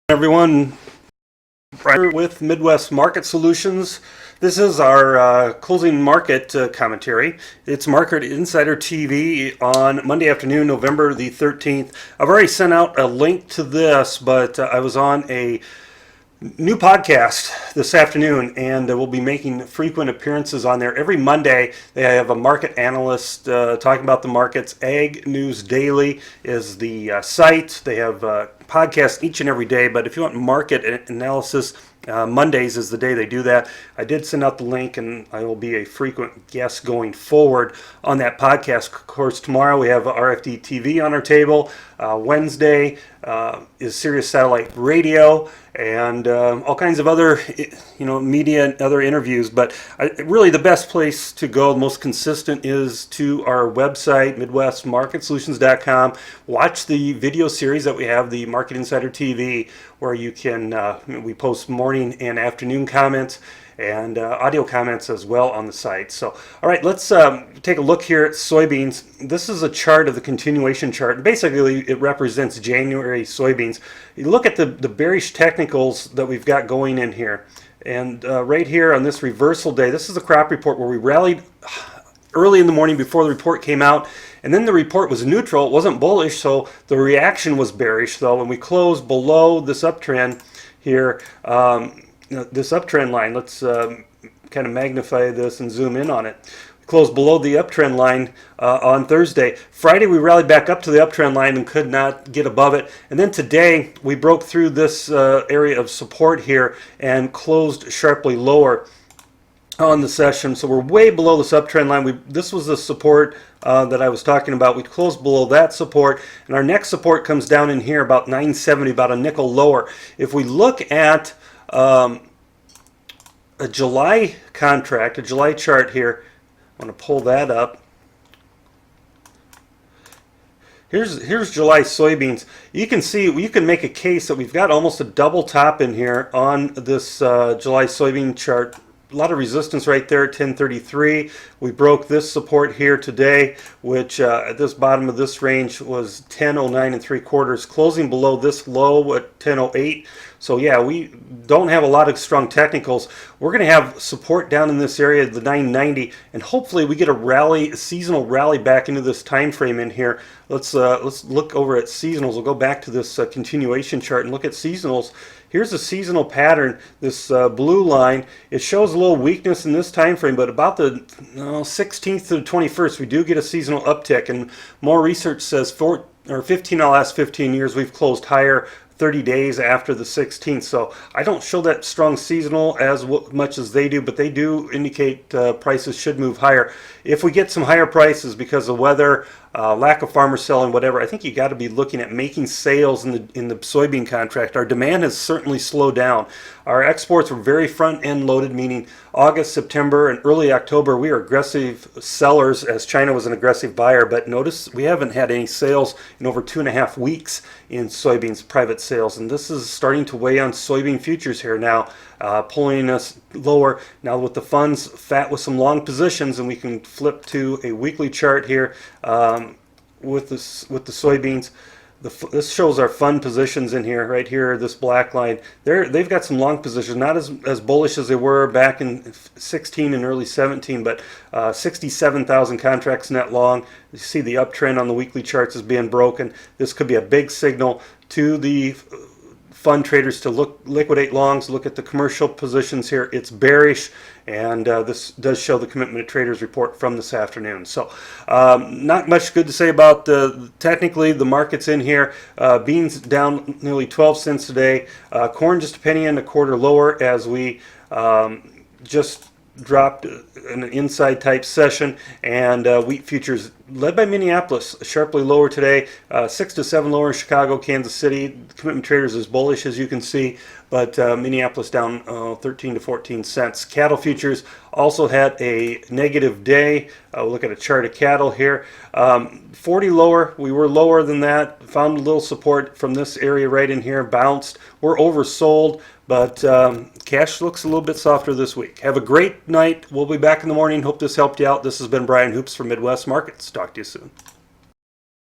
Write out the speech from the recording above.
Everyone, Brian with Midwest Market Solutions. This is our closing market commentary. It's Market Insider TV on Monday afternoon, November the 13th. I've already sent out a link to this, but I was on a new podcast this afternoon, and we'll be making frequent appearances on there. Every Monday, they have a market analyst talking about the markets. Ag News Daily is the site. They have podcasts each and every day, but if you want market analysis, Mondays is the day they do that. I did send out the link, and I will be a frequent guest going forward on that podcast. Of course, tomorrow we have RFD TV on our table. Wednesday is Sirius Satellite Radio, and all kinds of other, media and other interviews. But really, the best place to go, the most consistent, is to our website, MidwestMarketSolutions.com. Watch the video series that we have, the Market Insider TV, where you can we post morning and afternoon comments and audio comments as well on the site. So, all right, let's take a look here at soybeans. This is a chart of the continuation chart. Basically, it represents January soybeans. You look at the bearish technicals that we've got going in here. And right here on this reversal day, this is a crop report where we rallied early in the morning before the report came out. And then the report was neutral. It wasn't bullish, so the reaction was bearish, though. And we closed below this uptrend here. This uptrend line, let's kind of magnify this and zoom in on it. We closed below the uptrend line on Thursday. Friday we rallied back up to the uptrend line and could not get above it. And then today we broke through this area of support here and closed sharply lower on the session. So we're way below this uptrend line. This was the support that I was talking about. We closed below that support, and our next support comes down in here about 970, about a nickel lower. If we look at a July contract, a July chart here, I want to pull that up. Here's July soybeans. You can see, you can make a case that we've got almost a double top in here on this July soybean chart. A lot of resistance right there at 1033. We broke this support here today, which at this bottom of this range was 1009 3/4, closing below this low at 1008. So yeah, we don't have a lot of strong technicals. We're going to have support down in this area, the 990, and hopefully we get a rally, a seasonal rally back into this time frame in here. Let's look over at seasonals. We'll go back to this continuation chart and look at seasonals. Here's a seasonal pattern, this blue line. It shows a little weakness in this time frame, but about the 16th to the 21st, we do get a seasonal uptick. And more research says 15 out of the last 15 years, we've closed higher 30 days after the 16th. So I don't show that strong seasonal as much as they do, but they do indicate prices should move higher. If we get some higher prices because of weather, lack of farmer selling, whatever, I think you got to be looking at making sales in the soybean contract. Our demand has certainly slowed down. Our exports were very front-end loaded, meaning August, September, and early October, we are aggressive sellers as China was an aggressive buyer. But notice we haven't had any sales in over 2.5 weeks in soybeans private sales, and this is starting to weigh on soybean futures here now, pulling us lower. Now with the funds fat with some long positions, and we can flip to a weekly chart here with the soybeans. This shows our fund positions in here, right here, this black line. They've got some long positions, not as bullish as they were back in 16 and early 17, but 67,000 contracts net long. You see the uptrend on the weekly charts is being broken. This could be a big signal to the fund traders to liquidate longs. Look at the commercial positions here. It's bearish, and this does show the Commitment of Traders report from this afternoon. So not much good to say about technically the markets in here. Beans down nearly 12 cents today. Corn just a penny and a quarter lower as we just dropped an inside type session, and wheat futures led by Minneapolis sharply lower today, 6 to 7 lower in Chicago, Kansas City. Commitment Traders is bullish, as you can see, but Minneapolis down 13 to 14 cents. Cattle futures also had a negative day. We'll look at a chart of cattle here. 40 lower. We were lower than that. Found a little support from this area right in here. Bounced. We're oversold, but cash looks a little bit softer this week. Have a great night. We'll be back in the morning. Hope this helped you out. This has been Brian Hoops from Midwest Markets. Talk to you soon.